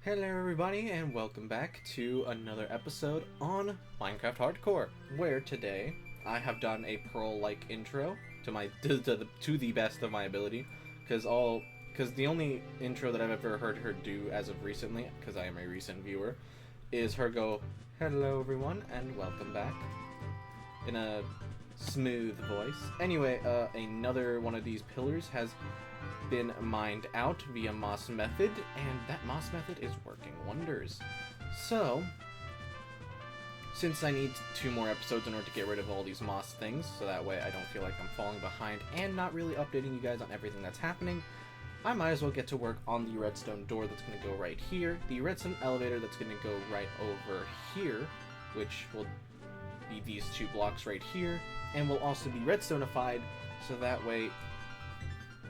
Hello everybody and welcome back to another episode on Minecraft Hardcore, where today I have done a Pearl-like intro to the best of my ability, because the only intro that I've ever heard her do as of recently, because I am a recent viewer, is her go, "Hello everyone and welcome back," in a smooth voice. Anyway, another one of these pillars has been mined out via moss method, and that moss method is working wonders. So, since I need 2 more episodes in order to get rid of all these moss things, so that way I don't feel like I'm falling behind and not really updating you guys on everything that's happening, I might as well get to work on the redstone door that's going to go right here, the redstone elevator that's going to go right over here, which will be these 2 blocks right here, and will also be redstonified, so that way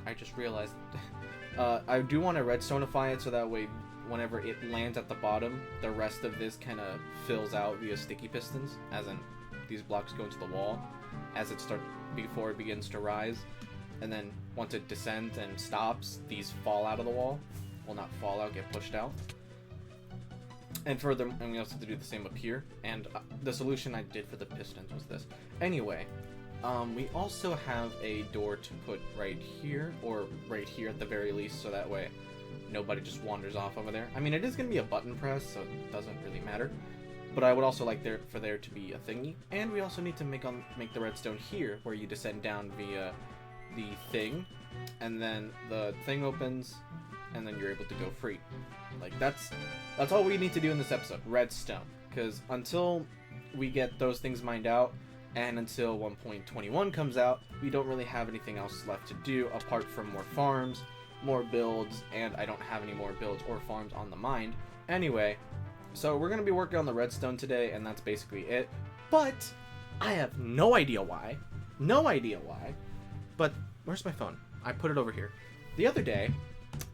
I just realized I do want to redstonify it so that way whenever it lands at the bottom, the rest of this kind of fills out via sticky pistons, as in these blocks go into the wall before it begins to rise, and then once it descends and stops, these fall out of the wall. Well, not fall out, get pushed out. And we also have to do the same up here, and the solution I did for the pistons was this. Anyway, we also have a door to put right here, or right here at the very least, so that way nobody just wanders off over there. I mean, it is going to be a button press, so it doesn't really matter. But I would also like for there to be a thingy. And we also need to make the redstone here, where you descend down via the thing, and then the thing opens, and then you're able to go free. Like, that's all we need to do in this episode, redstone. Because until we get those things mined out, and until 1.21 comes out, we don't really have anything else left to do apart from more farms, more builds, and I don't have any more builds or farms on the mind. Anyway, so we're going to be working on the redstone today, and that's basically it. But I have no idea why, but where's my phone? I put it over here. The other day,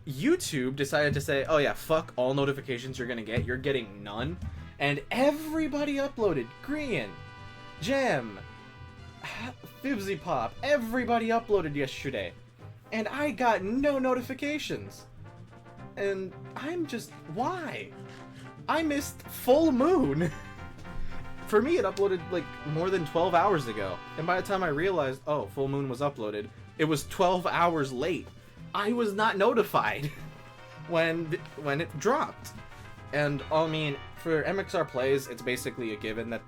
YouTube decided to say, oh yeah, fuck all notifications you're going to get, you're getting none, and everybody uploaded. Grian, Gem, Fibsy Pop, everybody uploaded yesterday, and I got no notifications. And I'm just, why? I missed full moon. For me, it uploaded like more than 12 hours ago, and by the time I realized, oh, full moon was uploaded, it was 12 hours late. I was not notified when it dropped. And I mean, for MXR plays, it's basically a given that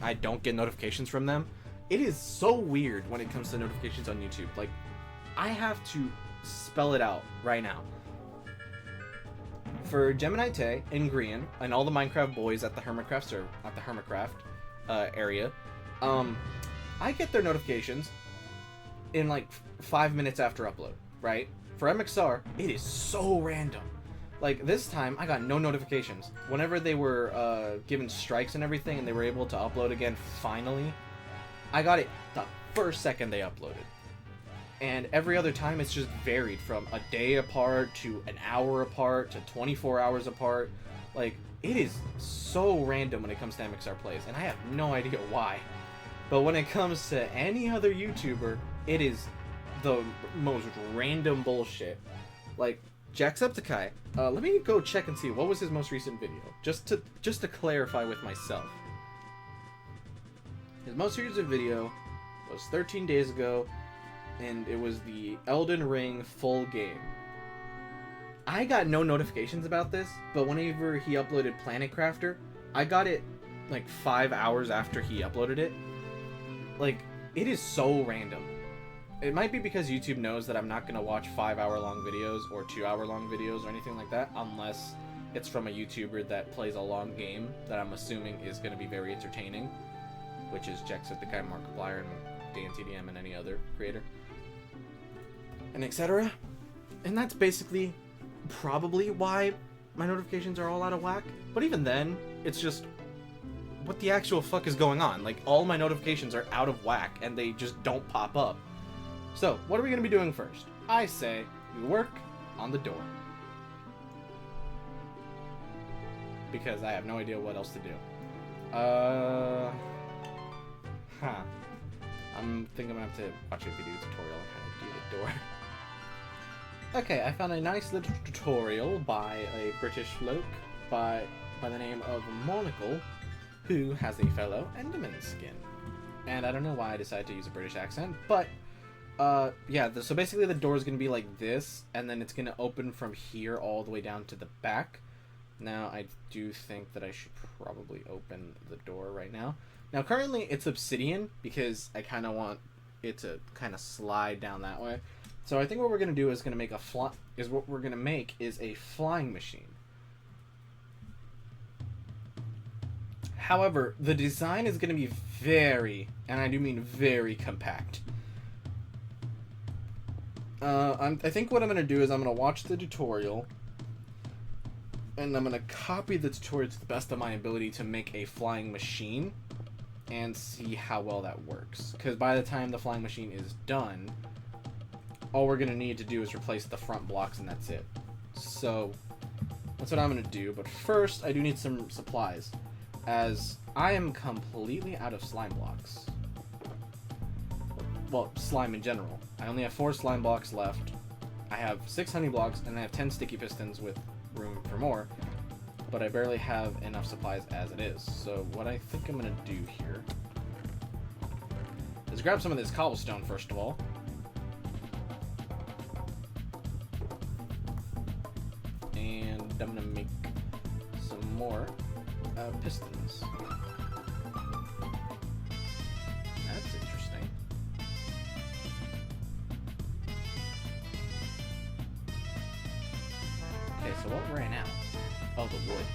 I don't get notifications from them. It is so weird when it comes to notifications on YouTube. Like, I have to spell it out right now. For Gemini Tay and Grian and all the Minecraft boys at the Hermitcraft area, I get their notifications in like 5 minutes after upload, right? For MXR, it is so random. Like, this time, I got no notifications. Whenever they were given strikes and everything, and they were able to upload again, finally, I got it the first second they uploaded. And every other time, it's just varied from a day apart, to an hour apart, to 24 hours apart. Like, it is so random when it comes to MXR plays, and I have no idea why. But when it comes to any other YouTuber, it is the most random bullshit. Like, Jacksepticeye, let me go check and see what was his most recent video, just to clarify with myself. His most recent video was 13 days ago, and it was the Elden Ring full game. I got no notifications about this, but whenever he uploaded Planet Crafter, I got it like 5 hours after he uploaded it. Like, it is so random. It might be because YouTube knows that I'm not going to watch 5-hour-long videos or 2-hour-long videos or anything like that, unless it's from a YouTuber that plays a long game that I'm assuming is going to be very entertaining, which is Jacksepticeye, Markiplier, and DanTDM, and any other creator, and etc. And that's basically probably why my notifications are all out of whack. But even then, it's just, what the actual fuck is going on? Like, all my notifications are out of whack, and they just don't pop up. So, what are we going to be doing first? I say we work on the door, because I have no idea what else to do. I'm thinking I'm going to have to watch a video tutorial on how to do the door. Okay, I found a nice little tutorial by a British bloke by the name of Monocle, who has a fellow Enderman skin. And I don't know why I decided to use a British accent, but yeah, so basically the door is going to be like this, and then it's going to open from here all the way down to the back. Now, I do think that I should probably open the door right now. Now, currently it's obsidian, because I kind of want it to kind of slide down that way. So I think what we're going to do is going to make a flying machine. However, the design is going to be very, and I do mean very, compact. I think what I'm going to do is I'm going to watch the tutorial, and I'm going to copy the tutorial to the best of my ability to make a flying machine, and see how well that works. Because by the time the flying machine is done, all we're going to need to do is replace the front blocks, and that's it. So, that's what I'm going to do. But first, I do need some supplies, as I am completely out of slime blocks. Well, slime in general. I only have 4 slime blocks left. I have 6 honey blocks, and I have 10 sticky pistons with room for more. But I barely have enough supplies as it is. So what I think I'm going to do here is grab some of this cobblestone first of all. And I'm going to make some more pistons. That's interesting. Okay, so what ran out? Oh, the wood.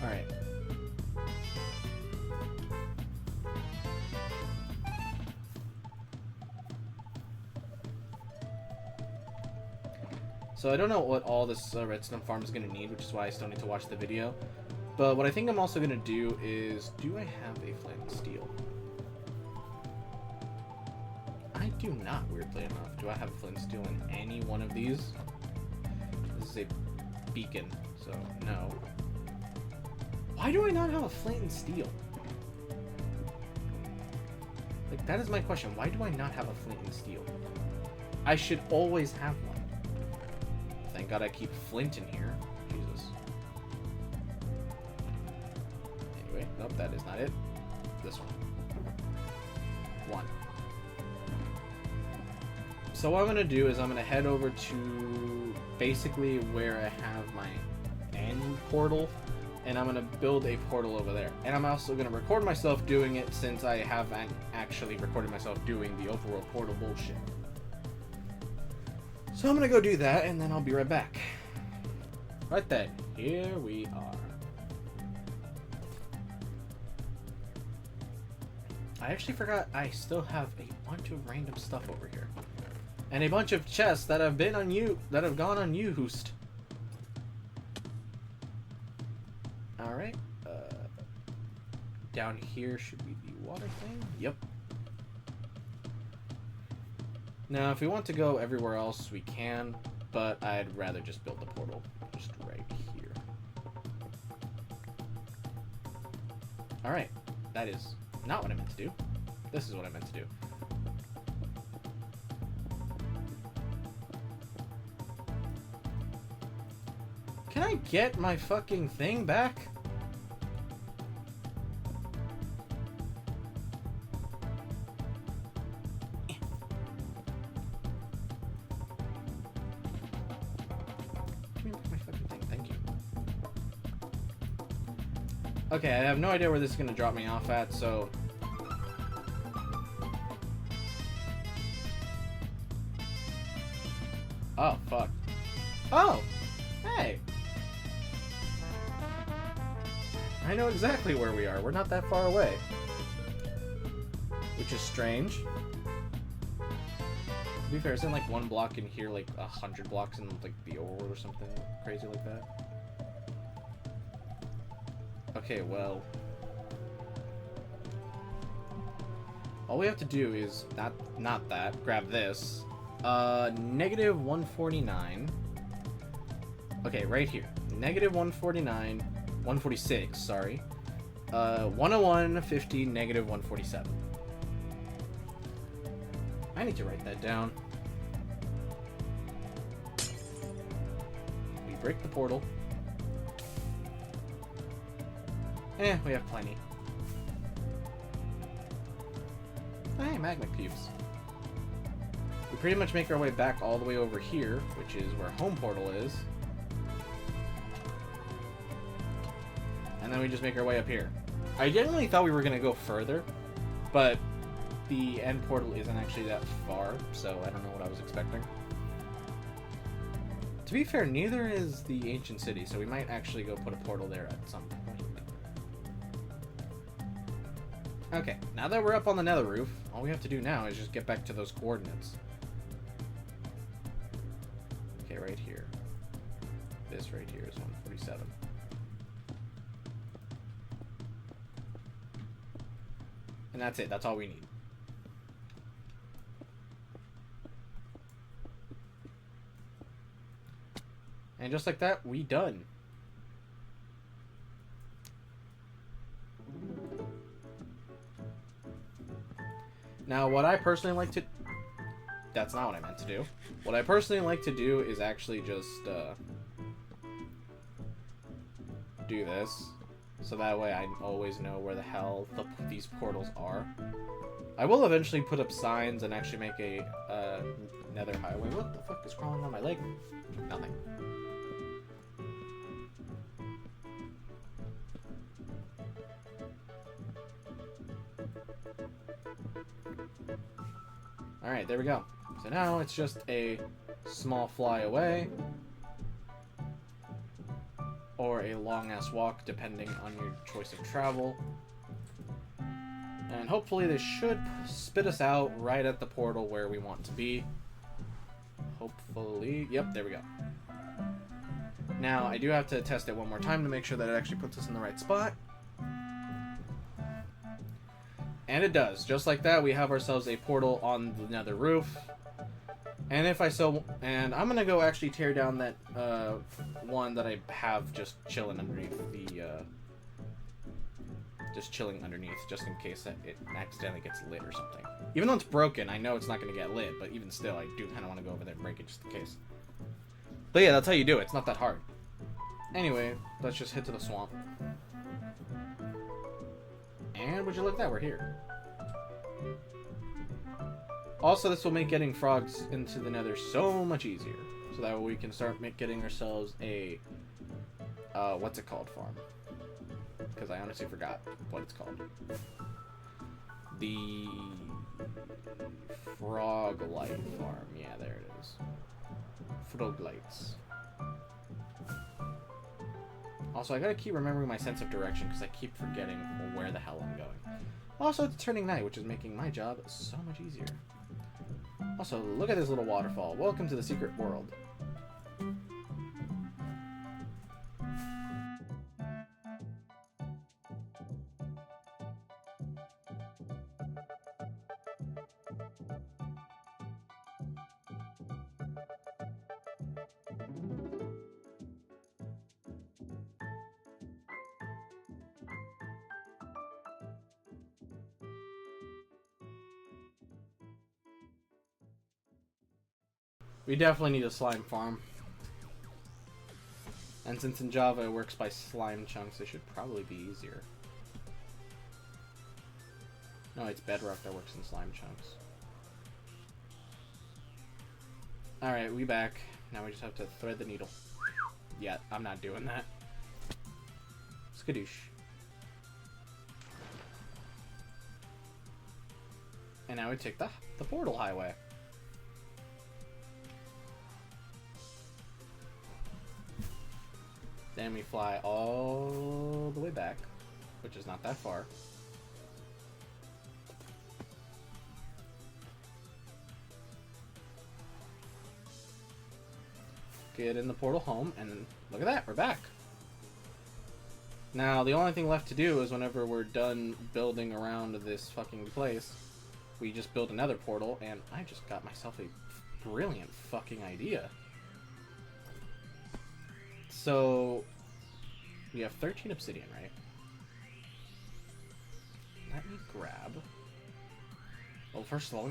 Alright. So I don't know what all this redstone farm is going to need, which is why I still need to watch the video. But what I think I'm also going to do is, do I have a flint and steel? I do not, weirdly enough. Do I have flint and steel in any one of these? This is a beacon, so no. Why do I not have a flint and steel? Like, that is my question. Why do I not have a flint and steel? I should always have one. Thank God I keep flint in here. Jesus. Anyway, nope, that is not it. This one. 1. So what I'm going to do is I'm going to head over to basically where I have my end portal, and I'm going to build a portal over there. And I'm also going to record myself doing it, since I haven't actually recorded myself doing the overworld portal bullshit. So I'm going to go do that, and then I'll be right back. Right then, here we are. I actually forgot I still have a bunch of random stuff over here. And a bunch of chests that have gone unused. Alright. Down here should be the water thing. Yep. Now, if we want to go everywhere else, we can, but I'd rather just build the portal just right here. Alright, that is not what I meant to do. This is what I meant to do. Can I get my fucking thing back? Okay, I have no idea where this is going to drop me off at, so... Oh, fuck. Oh! Hey! I know exactly where we are. We're not that far away. Which is strange. To be fair, isn't like 1 block in here like 100 blocks in like the overworld or something crazy like that? Okay, well... all we have to do is... not that. Grab this. Negative 149. Okay, right here. Negative 149. 146, sorry. 101, 50, negative 147. I need to write that down. break the portal. We have plenty. Hey, magma cubes. We pretty much make our way back all the way over here, which is where home portal is. And then we just make our way up here. I genuinely thought we were going to go further, but the end portal isn't actually that far, so I don't know what I was expecting. To be fair, neither is the ancient city, so we might actually go put a portal there at some point. Okay, now that we're up on the nether roof, all we have to do now is just get back to those coordinates. Okay, right here. This right here is 147. And that's it. That's all we need. And just like that, we done. Now, what I personally like to... That's not what I meant to do. What I personally like to do is actually just do this. So that way I always know where the hell these portals are. I will eventually put up signs and actually make a nether highway. What the fuck is crawling on my leg? Nothing. Alright, there we go. So now it's just a small fly away. Or a long-ass walk, depending on your choice of travel. And hopefully this should spit us out right at the portal where we want to be. Hopefully. Yep, there we go. Now, I do have to test it one more time to make sure that it actually puts us in the right spot. And it does. Just like that, we have ourselves a portal on the nether roof. And if I so... And I'm going to go actually tear down that one that I have just chilling underneath the... just chilling underneath, just in case that it accidentally gets lit or something. Even though it's broken, I know it's not going to get lit, but even still, I do kind of want to go over there and break it just in case. But yeah, that's how you do it. It's not that hard. Anyway, let's just head to the swamp. And would you look at that, we're here. Also, this will make getting frogs into the nether so much easier. So that way we can start getting ourselves a... what's it called farm? Because I honestly forgot what it's called. The Frog Light Farm. Yeah, there it is. Frog Lights. Also, I gotta keep remembering my sense of direction because I keep forgetting where the hell I'm going. Also, it's turning night, which is making my job so much easier. Also, look at this little waterfall. Welcome to the secret world. We definitely need a slime farm. And since in Java it works by slime chunks, it should probably be easier. No, it's Bedrock that works in slime chunks. Alright, we back. Now we just have to thread the needle. Yeah, I'm not doing that. Skadoosh. And now we take the portal highway. Then we fly all the way back, which is not that far. Get in the portal home, and look at that, we're back. Now, the only thing left to do is whenever we're done building around this fucking place, we just build another portal, and I just got myself a brilliant fucking idea. So, we have 13 obsidian, right? Let me grab... Well, first of all,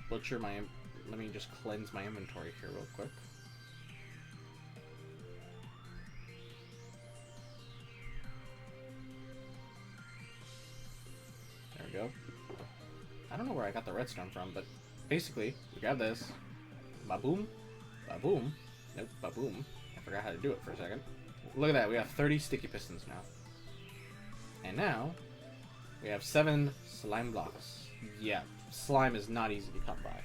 let me just cleanse my inventory here real quick. I don't know where I got the redstone from, but basically, we grab this. Ba-boom. Ba-boom. Nope, ba-boom. I forgot how to do it for a second. Look at that, we have 30 sticky pistons now. And now, we have 7 slime blocks. Yeah, slime is not easy to come by.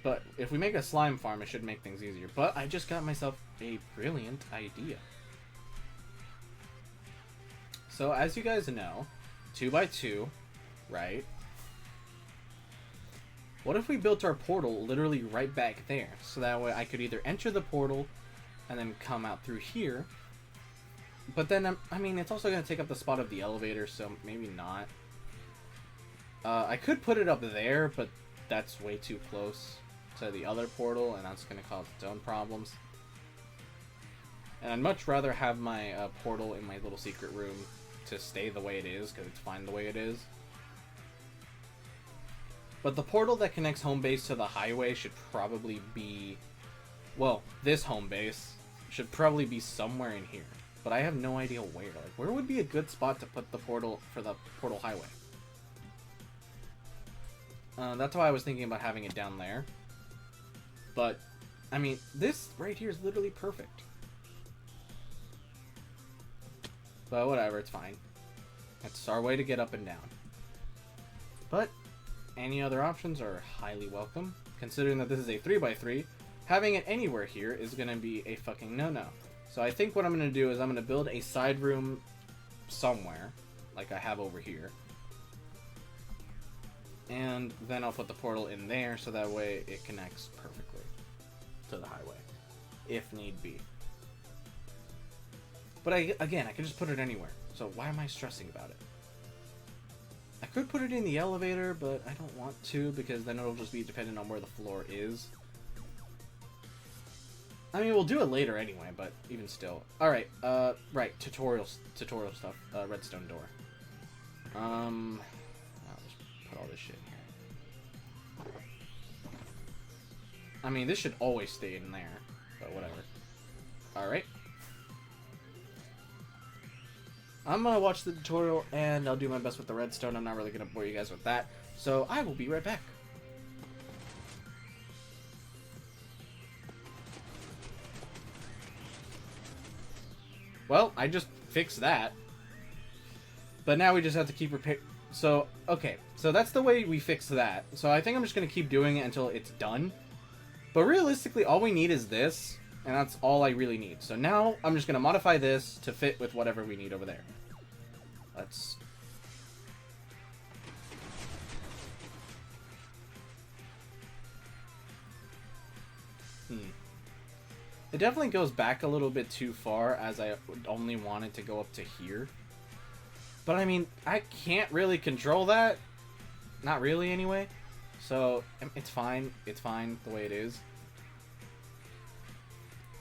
But if we make a slime farm, it should make things easier. But I just got myself a brilliant idea. So as you guys know, 2x2, right? What if we built our portal literally right back there? So that way I could either enter the portal and then come out through here. But then, I mean, it's also going to take up the spot of the elevator, so maybe not. I could put it up there, but that's way too close to the other portal, and that's going to cause its own problems. And I'd much rather have my portal in my little secret room to stay the way it is, because it's fine the way it is. But the portal that connects home base to the highway should probably be... Well, this home base should probably be somewhere in here. But I have no idea where. Like, where would be a good spot to put the portal for the portal highway? That's why I was thinking about having it down there. But, I mean, this right here is literally perfect. But whatever, it's fine. That's our way to get up and down. But any other options are highly welcome. Considering that this is a 3x3, having it anywhere here is going to be a fucking no-no. So I think what I'm going to do is I'm going to build a side room somewhere, like I have over here. And then I'll put the portal in there so that way it connects perfectly to the highway, if need be. But again, I could just put it anywhere. So why am I stressing about it? I could put it in the elevator, but I don't want to because then it'll just be dependent on where the floor is. I mean, we'll do it later anyway, but even still. Alright, right, tutorial stuff. Redstone door. I'll just put all this shit in here. I mean, this should always stay in there, but whatever. Alright. I'm gonna watch the tutorial, and I'll do my best with the redstone. I'm not really gonna bore you guys with that, so I will be right back. Well, I just fixed that. But now we just have to keep repair. So, okay. So that's the way we fix that. So I think I'm just going to keep doing it until it's done. But realistically, all we need is this. And that's all I really need. So now I'm just going to modify this to fit with whatever we need over there. Let's... It definitely goes back a little bit too far, as I only wanted to go up to here. But I mean, I can't really control that. Not really, anyway. So, it's fine. It's fine the way it is.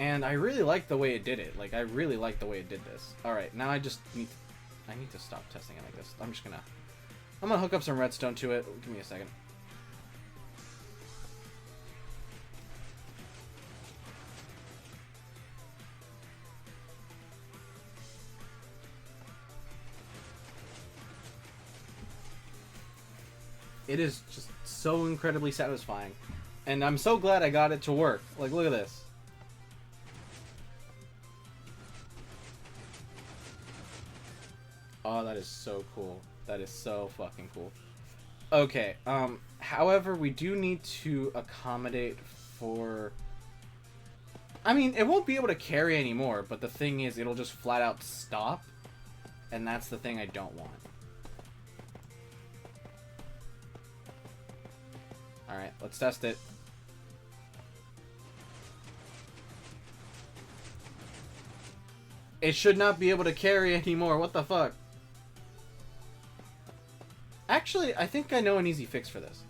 And I really like the way it did it. Like, I really like the way it did this. Alright, now I just need to... I need to stop testing it like this. I'm gonna hook up some redstone to it. Give me a second. It is just so incredibly satisfying. And I'm so glad I got it to work. Like, look at this. Oh, that is so cool. That is so fucking cool. Okay, however, we do need to accommodate for... I mean, it won't be able to carry anymore, but the thing is, it'll just flat out stop. And that's the thing I don't want. Alright, let's test it. It should not be able to carry anymore. What the fuck? Actually, I think I know an easy fix for this.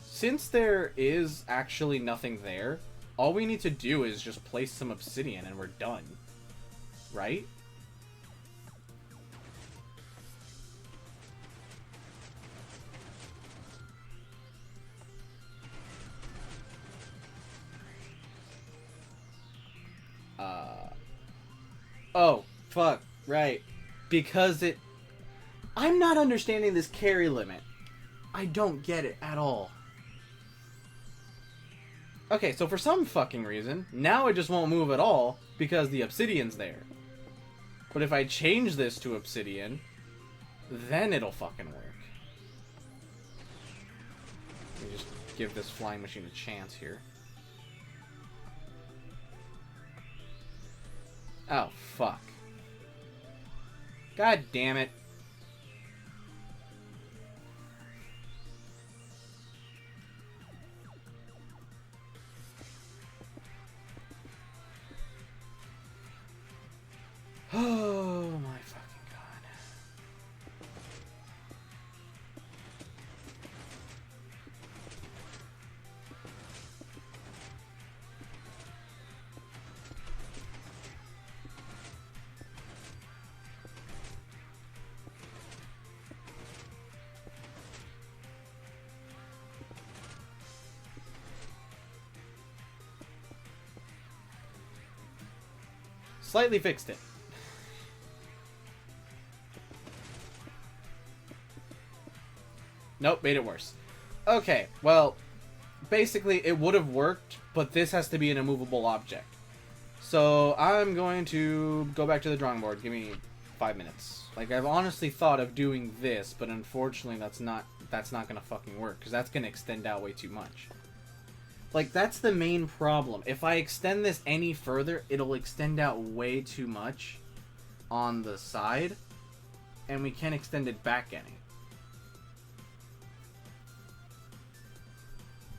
Since there is actually nothing there, all we need to do is just place some obsidian and we're done. Right? Oh, fuck. Right. Because it... I'm not understanding this carry limit. I don't get it at all. Okay, so for some fucking reason, now it just won't move at all because the obsidian's there. But if I change this to obsidian, then it'll fucking work. Let me just give this flying machine a chance here. Oh, fuck. God damn it. Oh my fucking god. Slightly fixed it. Nope, made it worse. Okay, well, basically it would have worked, but this has to be an immovable object. So I'm going to go back to the drawing board. Give me 5 minutes. Like, I've honestly thought of doing this, but unfortunately that's not gonna fucking work, because that's gonna extend out way too much. Like, that's the main problem. If I extend this any further, it'll extend out way too much on the side, and we can't extend it back any.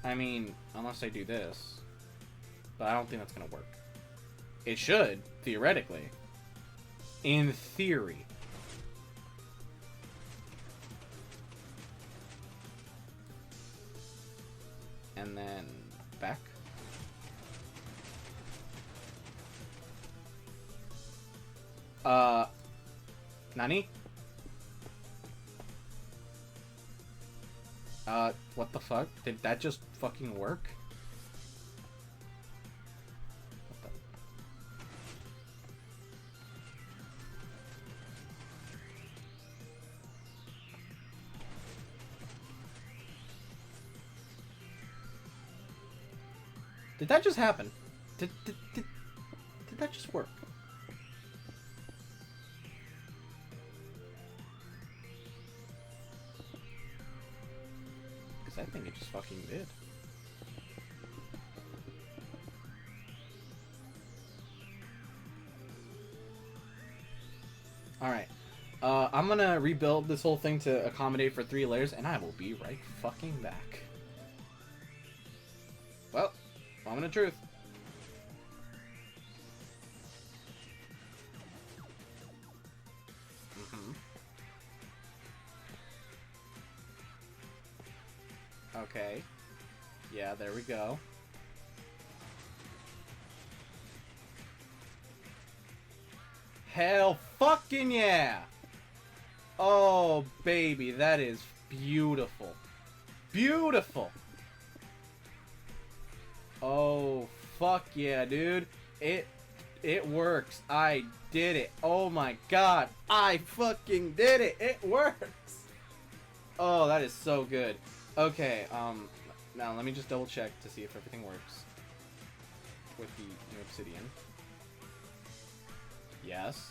I mean, unless I do this. But I don't think that's going to work. It should, theoretically. In theory. And then back. Nani? What the fuck? Did that just fucking work? What the... Did that just happen? Did that just work? I think it just fucking did. Alright. I'm gonna rebuild this whole thing to accommodate for 3 layers, and I will be right fucking back. Well, moment of truth. Okay. Yeah, there we go. Hell fucking yeah! Oh, baby, that is beautiful. Beautiful! Oh, fuck yeah, dude. It works. I did it. Oh my god. I fucking did it. It works! Oh, that is so good. Okay, now let me just double check to see if everything works with the new obsidian. Yes.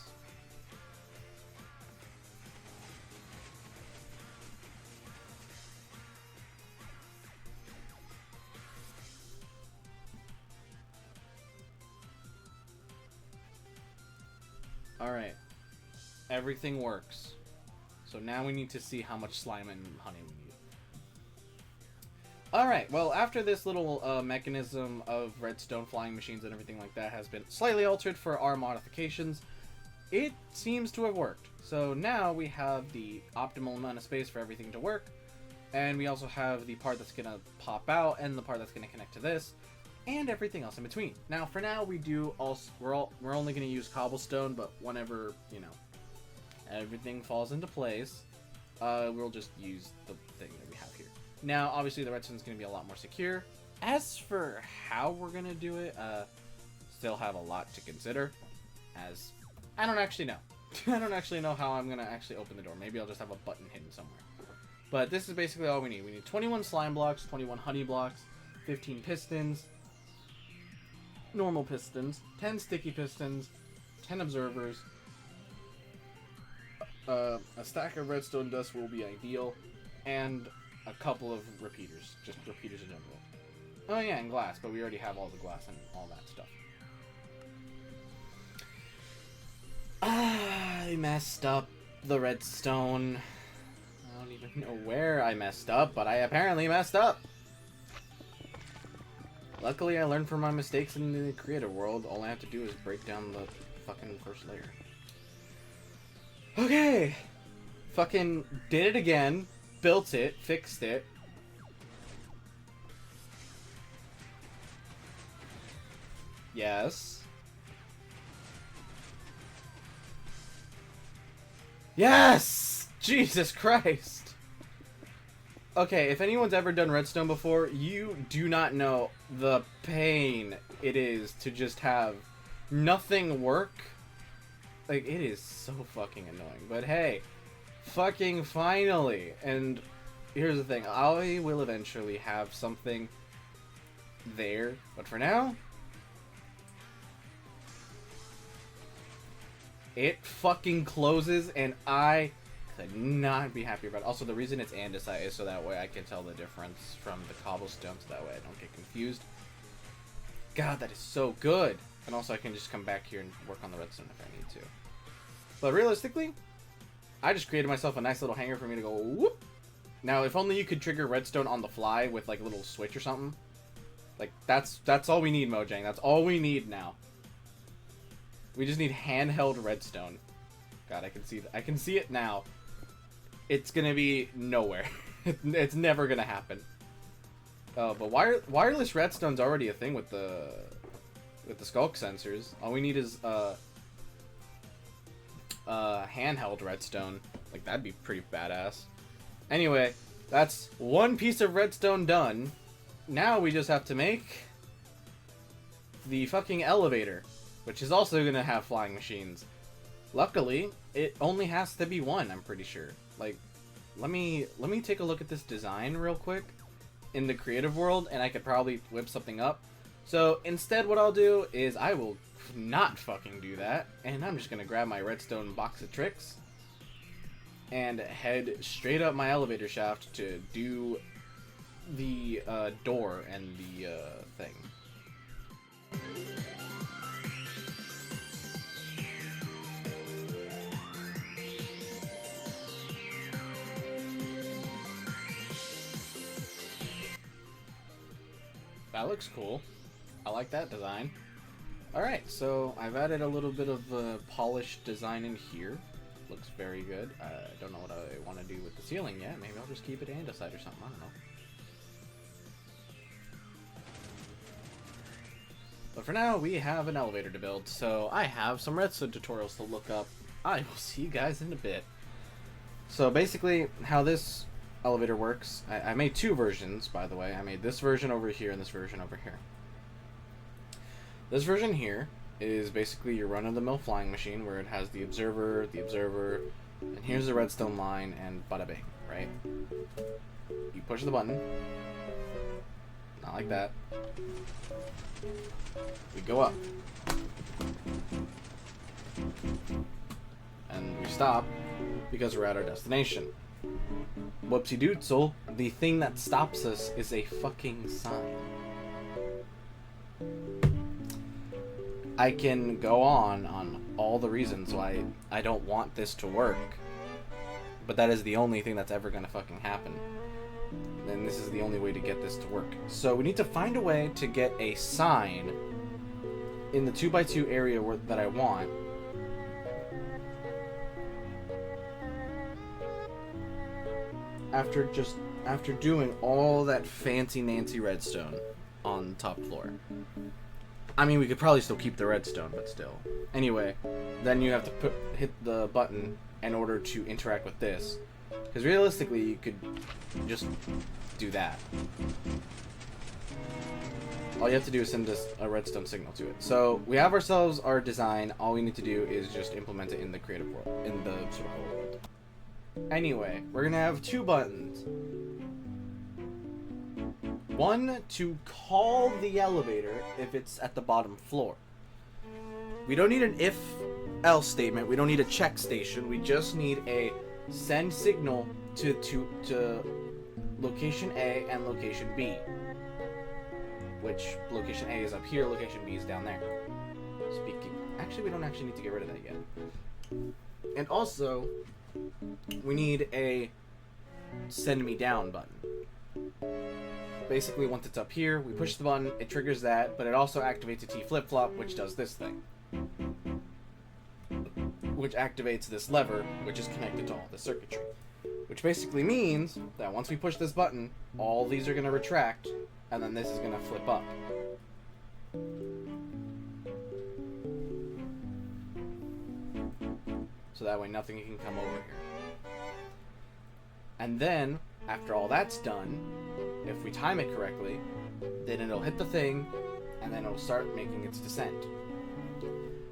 Alright. Everything works. So now we need to see how much slime and honey we need. Alright, well, after this little mechanism of redstone flying machines and everything like that has been slightly altered for our modifications, it seems to have worked. So now we have the optimal amount of space for everything to work, and we also have the part that's going to pop out and the part that's going to connect to this, and everything else in between. Now, for now, we're only going to use cobblestone, but whenever, you know, everything falls into place, we'll just use the thing that we have here. Now, obviously, the redstone is going to be a lot more secure. As for how we're going to do it, still have a lot to consider, as I don't actually know. I don't actually know how I'm going to actually open the door. Maybe I'll just have a button hidden somewhere. But this is basically all we need. We need 21 slime blocks, 21 honey blocks, 15 pistons, normal pistons, 10 sticky pistons, 10 observers. A stack of redstone dust will be ideal, and a couple of repeaters, just repeaters in general. Oh yeah, and glass, but we already have all the glass and all that stuff. I messed up the redstone. I don't even know where I messed up, but I apparently messed up. Luckily, I learned from my mistakes in the creative world. All I have to do is break down the fucking first layer. Okay. Fucking did it again. Built it. Fixed it. Yes. Yes! Jesus Christ! Okay, if anyone's ever done redstone before, you do not know the pain it is to just have nothing work. Like, it is so fucking annoying. But hey, fucking finally. And here's the thing, I will eventually have something there. But for now, it fucking closes, and I could not be happy about it. Also, the reason it's andesite is so that way I can tell the difference from the cobblestone, so that way I don't get confused. God, that is so good. And also I can just come back here and work on the redstone if I need to. But realistically, I just created myself a nice little hanger for me to go whoop. Now, if only you could trigger redstone on the fly with like a little switch or something. Like, that's all we need, Mojang. That's all we need now. We just need handheld redstone. God, I can see it now. It's gonna be nowhere. It's never gonna happen. Oh, but wireless redstone's already a thing with the skulk sensors. All we need is handheld redstone. Like, that'd be pretty badass. Anyway, that's one piece of redstone done. Now we just have to make the fucking elevator, which is also gonna have flying machines. Luckily, it only has to be one, I'm pretty sure. Like, let me take a look at this design real quick in the creative world, and I could probably whip something up. So instead, what I'll do is I will not fucking do that, and I'm just gonna grab my redstone box of tricks and head straight up my elevator shaft to do the door and the thing. That looks cool. I like that design. Alright, so I've added a little bit of polished design in here. Looks very good. I don't know what I want to do with the ceiling yet. Maybe I'll just keep it andesite or something. I don't know. But for now, we have an elevator to build, so I have some redstone tutorials to look up. I will see you guys in a bit. So basically, how this elevator works, I made two versions, by the way. I made this version over here and this version over here. This version here is basically your run-of-the-mill flying machine where it has the observer, and here's the redstone line, and bada bing, right? You push the button. Not like that. We go up. And we stop because we're at our destination. Whoopsie doodle, the thing that stops us is a fucking sign. I can go on all the reasons why I don't want this to work, but that is the only thing that's ever gonna fucking happen. And this is the only way to get this to work. So we need to find a way to get a sign in the 2x2 area that I want. After doing all that fancy Nancy redstone on the top floor. I mean, we could probably still keep the redstone, but still. Anyway, then you have to hit the button in order to interact with this. Because realistically, you could just do that. All you have to do is send a redstone signal to it. So we have ourselves our design. All we need to do is just implement it in the creative world, in the survival world. Anyway, we're gonna have two buttons. One to call the elevator if it's at the bottom floor. We don't need an if-else statement. We don't need a check station. We just need a send signal to location A and location B. Which location A is up here, location B is down there. Actually, we don't actually need to get rid of that yet. And also, we need a send me down button. Basically, once it's up here, we push the button, it triggers that, but it also activates a T flip-flop, which does this thing. Which activates this lever, which is connected to all the circuitry. Which basically means that once we push this button, all these are going to retract, and then this is going to flip up. So that way nothing can come over here. And then, after all that's done, if we time it correctly, then it'll hit the thing, and then it'll start making its descent.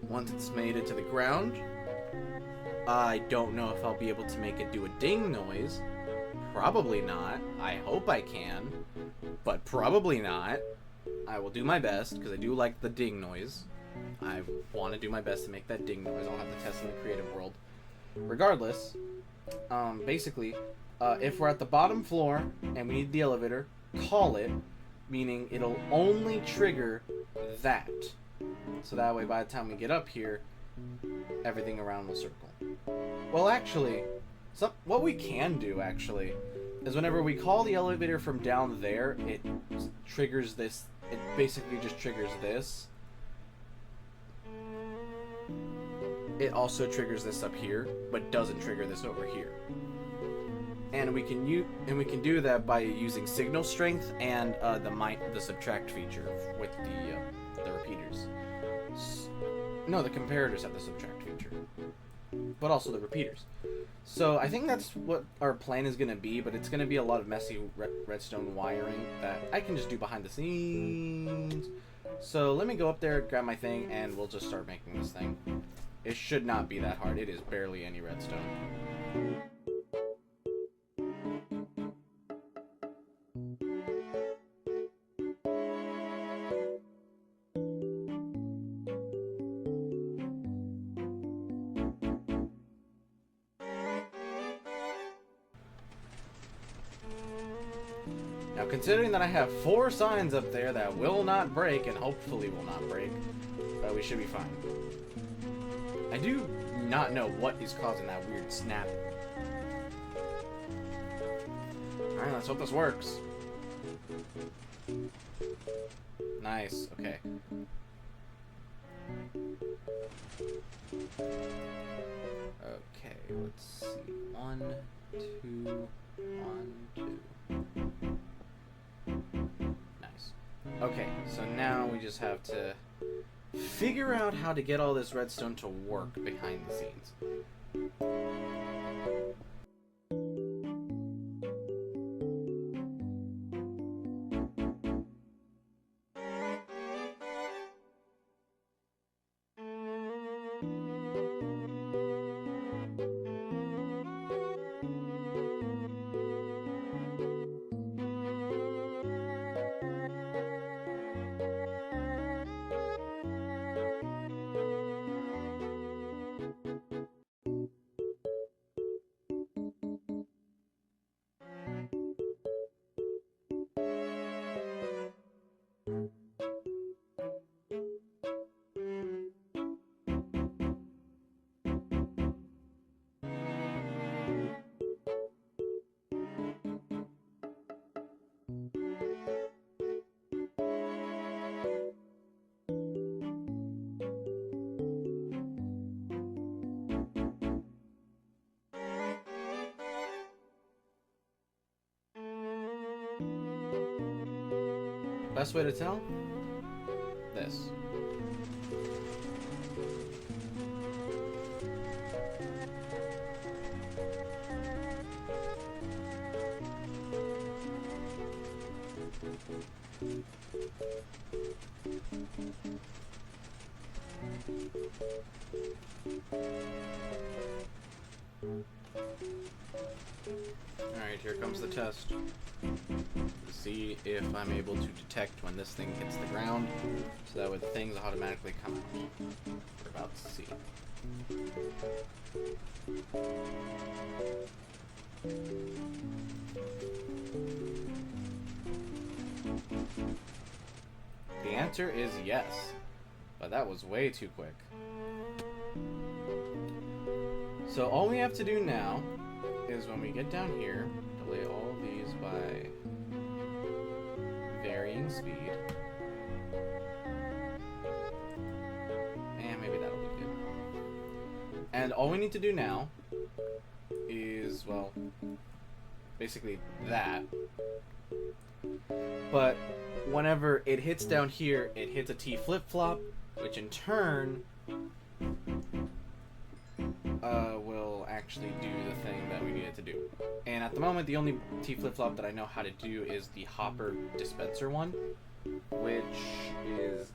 Once it's made it to the ground, I don't know if I'll be able to make it do a ding noise. Probably not. I hope I can, but probably not. I will do my best, because I do like the ding noise. I want to do my best to make that ding noise. I'll have to test in the creative world. Regardless, basically, if we're at the bottom floor and we need the elevator, call it, meaning it'll only trigger that. So that way by the time we get up here, everything around will circle. Well, actually, what we can do, actually, is whenever we call the elevator from down there, it triggers this. It basically just triggers this. It also triggers this up here, but doesn't trigger this over here. And we can do that by using signal strength and the subtract feature with the repeaters. No, the comparators have the subtract feature, but also the repeaters. So I think that's what our plan is going to be, but it's going to be a lot of messy redstone wiring that I can just do behind the scenes. So let me go up there, grab my thing, and we'll just start making this thing. It should not be that hard. It is barely any redstone. Now, considering that I have 4 signs up there that will not break, and hopefully will not break, we should be fine. I do not know what is causing that weird snap. Alright, let's hope this works. Nice, okay. Okay, let's see. 1, 2, 1, 2. Nice. Okay, so now we just have to figure out how to get all this redstone to work behind the scenes. Best way to tell? This. Alright, here comes the test. See if I'm able to detect when this thing hits the ground, so that way the things automatically come out. We're about to see. The answer is yes, but that was way too quick. So all we have to do now is when we get down here, delay all these by varying speed. And maybe that'll be good. And all we need to do now is, well, basically that. But whenever it hits down here, it hits a T flip-flop, which in turn will actually do the thing that we need it to do. And at the moment, the only T flip-flop that I know how to do is the hopper dispenser one, which is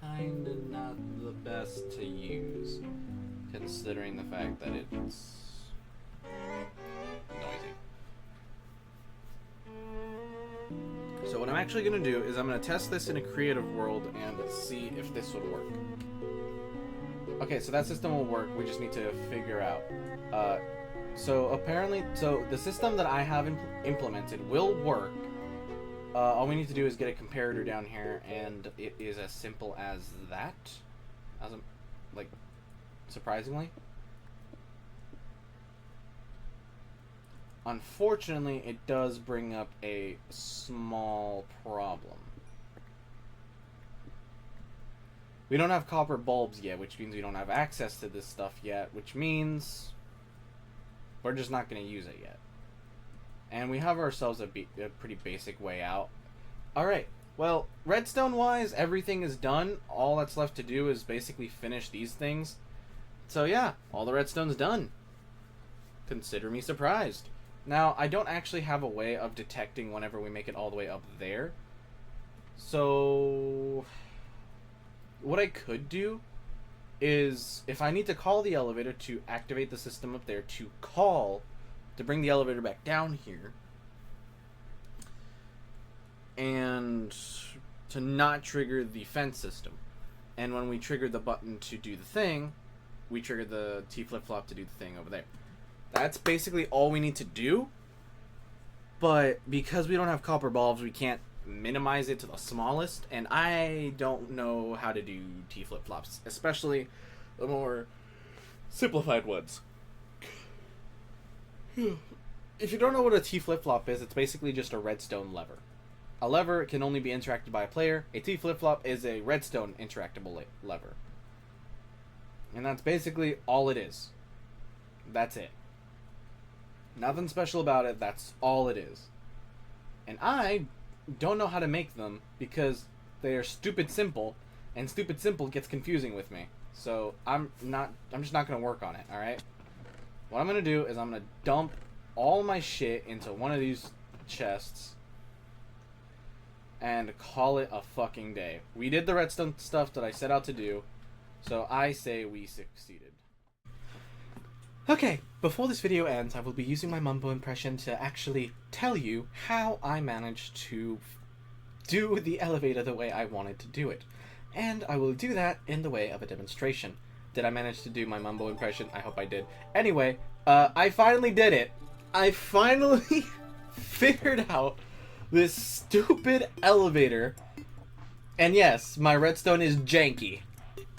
kinda not the best to use, considering the fact that it's noisy. So what I'm actually gonna do is I'm gonna test this in a creative world and see if this would work. Okay, so that system will work. We just need to figure out. So apparently, the system that I have implemented will work. All we need to do is get a comparator down here, and it is as simple as that. Like, surprisingly. Unfortunately, it does bring up a small problem. We don't have copper bulbs yet, which means we don't have access to this stuff yet, which means we're just not going to use it yet. And we have ourselves a pretty basic way out. Alright, well, redstone-wise, everything is done. All that's left to do is basically finish these things. So yeah, all the redstone's done. Consider me surprised. Now, I don't actually have a way of detecting whenever we make it all the way up there. So what I could do is, if I need to call the elevator to activate the system up there, to bring the elevator back down here, and to not trigger the fence system. And when we trigger the button to do the thing, we trigger the T flip-flop to do the thing over there. That's basically all we need to do. But because we don't have copper bulbs, we can't minimize it to the smallest, and I don't know how to do T flip-flops, especially the more simplified ones. If you don't know what a T flip-flop is, it's basically just a redstone lever. A lever can only be interacted by a player. A T flip-flop is a redstone interactable lever. And that's basically all it is. That's it. Nothing special about it, that's all it is. And I don't know how to make them because they are stupid simple, and stupid simple gets confusing with me. So I'm just not gonna work on it, alright? What I'm gonna do is I'm gonna dump all my shit into one of these chests and call it a fucking day. We did the redstone stuff that I set out to do, so I say we succeeded. Okay, before this video ends, I will be using my mumbo impression to actually tell you how I managed to do the elevator the way I wanted to do it. And I will do that in the way of a demonstration. Did I manage to do my mumbo impression? I hope I did. Anyway, I finally did it. I finally figured out this stupid elevator. And yes, my redstone is janky.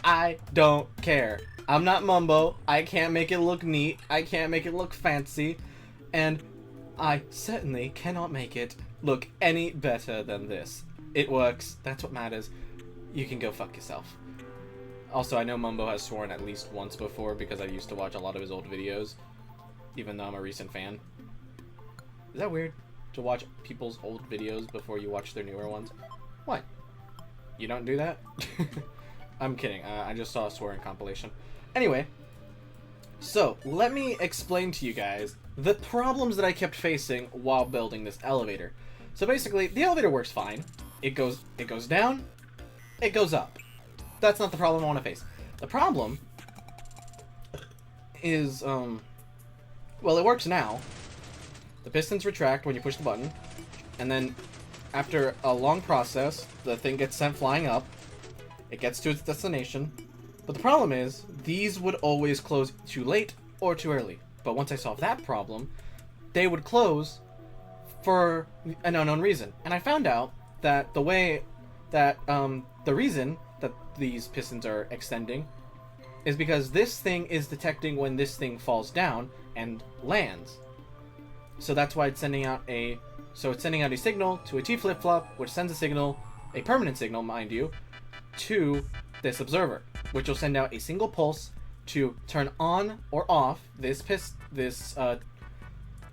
I don't care. I'm not Mumbo. I can't make it look neat. I can't make it look fancy. And I certainly cannot make it look any better than this. It works. That's what matters. You can go fuck yourself. Also, I know Mumbo has sworn at least once before because I used to watch a lot of his old videos, even though I'm a recent fan. Is that weird? To watch people's old videos before you watch their newer ones? What? You don't do that? I'm kidding. I just saw a swearing compilation. Anyway, so let me explain to you guys the problems that I kept facing while building this elevator. So basically, the elevator works fine. It goes down, it goes up. That's not the problem I want to face. The problem is Well, it works now. The pistons retract when you push the button, and then after a long process, the thing gets sent flying up. It gets to its destination. But the problem is, these would always close too late or too early. But once I solved that problem, they would close for an unknown reason. And I found out that the way that, the reason that these pistons are extending is because this thing is detecting when this thing falls down and lands. So that's why it's sending out a signal to a T flip-flop, which sends a signal, a permanent signal, mind you, to this observer, which will send out a single pulse to turn on or off this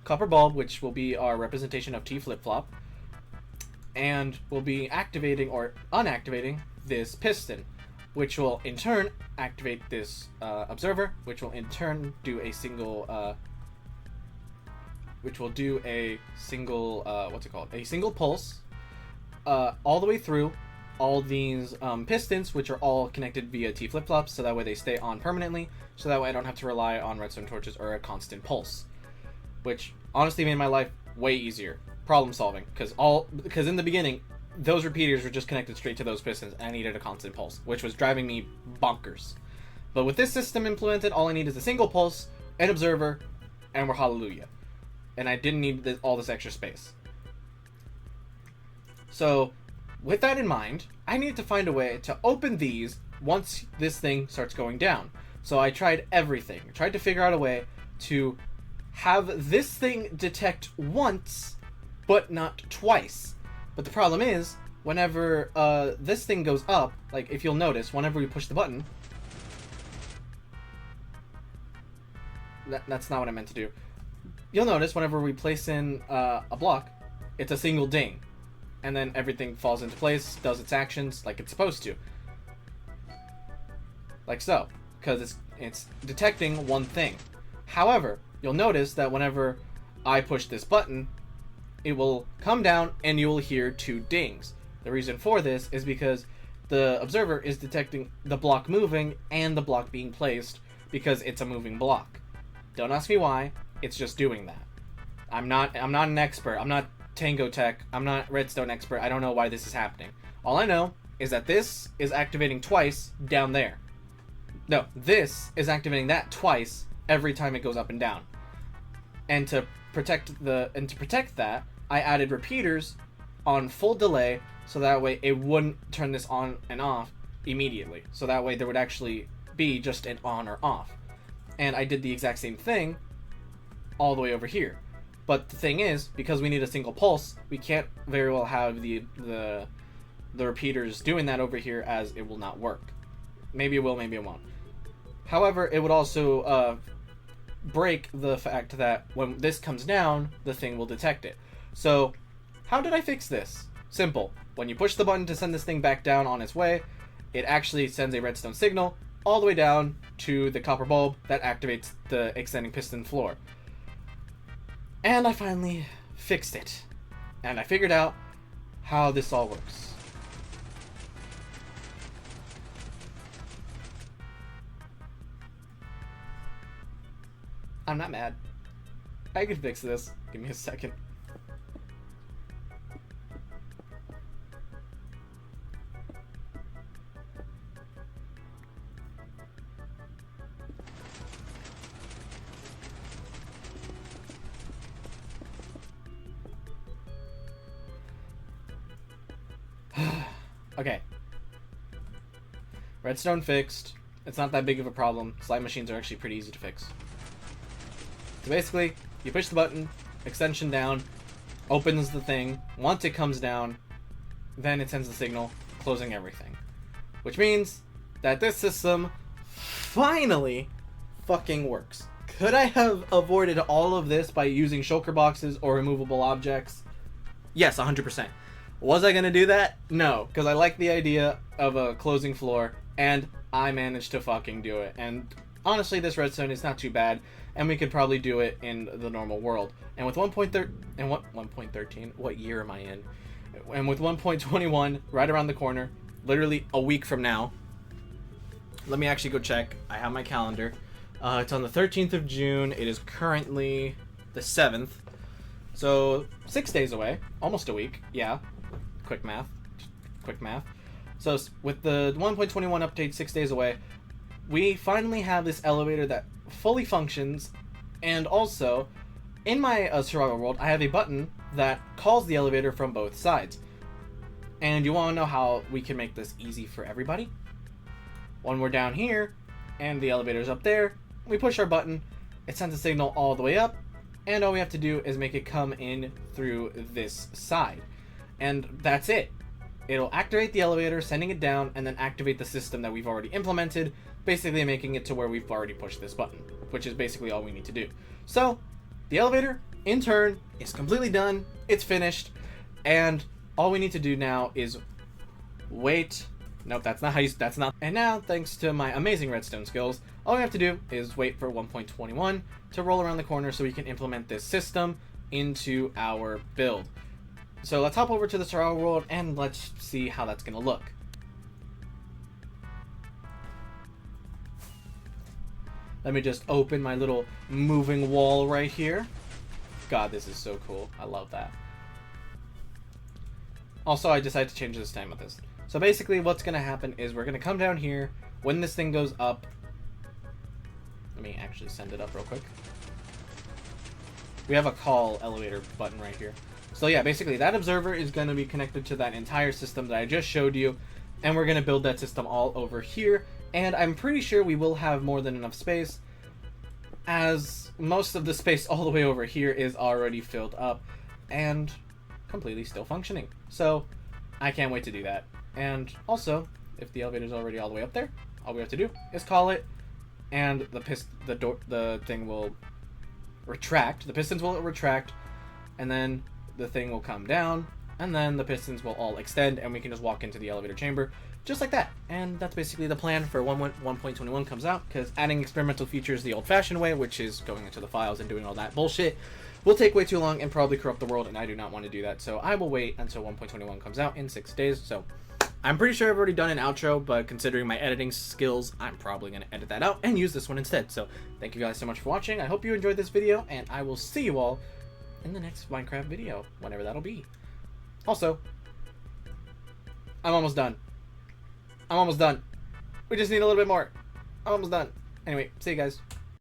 copper bulb, which will be our representation of T flip-flop, and will be activating or unactivating this piston, which will in turn activate this observer, which will in turn do a single a single pulse all the way through all these pistons, which are all connected via T flip-flops, so that way they stay on permanently, so that way I don't have to rely on redstone torches or a constant pulse, which honestly made my life way easier problem solving, because in the beginning those repeaters were just connected straight to those pistons and I needed a constant pulse, which was driving me bonkers. But with this system implemented, all I need is a single pulse, an observer, and we're hallelujah. And I didn't need all this extra space. So, with that in mind, I needed to find a way to open these once this thing starts going down. So I tried everything. I tried to figure out a way to have this thing detect once, but not twice. But the problem is, whenever this thing goes up, like if you'll notice, whenever we push the button, that's not what I meant to do. You'll notice whenever we place in a block, it's a single ding. And then everything falls into place, does its actions like it's supposed to. Like so. Because it's detecting one thing. However, you'll notice that whenever I push this button, it will come down and you will hear 2 dings. The reason for this is because the observer is detecting the block moving and the block being placed because it's a moving block. Don't ask me why, it's just doing that. I'm not an expert. I'm not Tango Tech. I'm not redstone expert. I don't know why this is happening. All I know is that this is activating twice down there. No, this is activating that twice every time it goes up and down. And to protect that, I added repeaters on full delay so that way it wouldn't turn this on and off immediately. So that way there would actually be just an on or off. And I did the exact same thing all the way over here. But the thing is, because we need a single pulse, we can't very well have the repeaters doing that over here, as it will not work. Maybe it will, maybe it won't. However, it would also break the fact that when this comes down, the thing will detect it. So, how did I fix this? Simple. When you push the button to send this thing back down on its way, it actually sends a redstone signal all the way down to the copper bulb that activates the extending piston floor. And I finally fixed it. And I figured out how this all works. I'm not mad. I can fix this. Give me a second. Okay. Redstone fixed. It's not that big of a problem. Slime machines are actually pretty easy to fix. So basically, you push the button, extension down, opens the thing. Once it comes down, then it sends the signal, closing everything. Which means that this system finally fucking works. Could I have avoided all of this by using shulker boxes or removable objects? Yes, 100%. Was I gonna do that? No, because I like the idea of a closing floor, and I managed to fucking do it. And honestly, this redstone is not too bad, and we could probably do it in the normal world. And with 1.13, what year am I in? And with 1.21 right around the corner, literally a week from now. Let me actually go check. I have my calendar. It's on the 13th of June. It is currently the 7th. So 6 days away. Almost a week. Yeah. Quick math. Quick math. So with the 1.21 update 6 days away, we finally have this elevator that fully functions. And also, in my survival world, I have a button that calls the elevator from both sides. And you want to know how we can make this easy for everybody? When we're down here, and the elevator's up there, we push our button, it sends a signal all the way up, and all we have to do is make it come in through this side. And that's it. It'll activate the elevator, sending it down, and then activate the system that we've already implemented, basically making it to where we've already pushed this button, which is basically all we need to do. So, the elevator, in turn, is completely done, it's finished, and all we need to do now is wait. Nope, that's not how you, that's not. And now, thanks to my amazing redstone skills, all we have to do is wait for 1.21 to roll around the corner so we can implement this system into our build. So let's hop over to the survival world and let's see how that's gonna look. Let me just open my little moving wall right here. God, this is so cool. I love that. Also, I decided to change this time with this. So basically what's going to happen is we're going to come down here. When this thing goes up, let me actually send it up real quick. We have a call elevator button right here. So yeah, basically that observer is going to be connected to that entire system that I just showed you. And we're going to build that system all over here. And I'm pretty sure we will have more than enough space, as most of the space all the way over here is already filled up and completely still functioning. So I can't wait to do that. And also, if the elevator's already all the way up there, all we have to do is call it, and the thing will retract. The pistons will retract, and then the thing will come down, and then the pistons will all extend, and we can just walk into the elevator chamber, just like that. And that's basically the plan for 1.21 comes out, because adding experimental features the old-fashioned way, which is going into the files and doing all that bullshit, will take way too long and probably corrupt the world, and I do not want to do that. So I will wait until 1.21 comes out in 6 days. So I'm pretty sure I've already done an outro, but considering my editing skills, I'm probably going to edit that out and use this one instead. So thank you guys so much for watching. I hope you enjoyed this video, and I will see you all in the next Minecraft video, whenever that'll be. Also, I'm almost done. I'm almost done. We just need a little bit more. I'm almost done. Anyway, see you guys.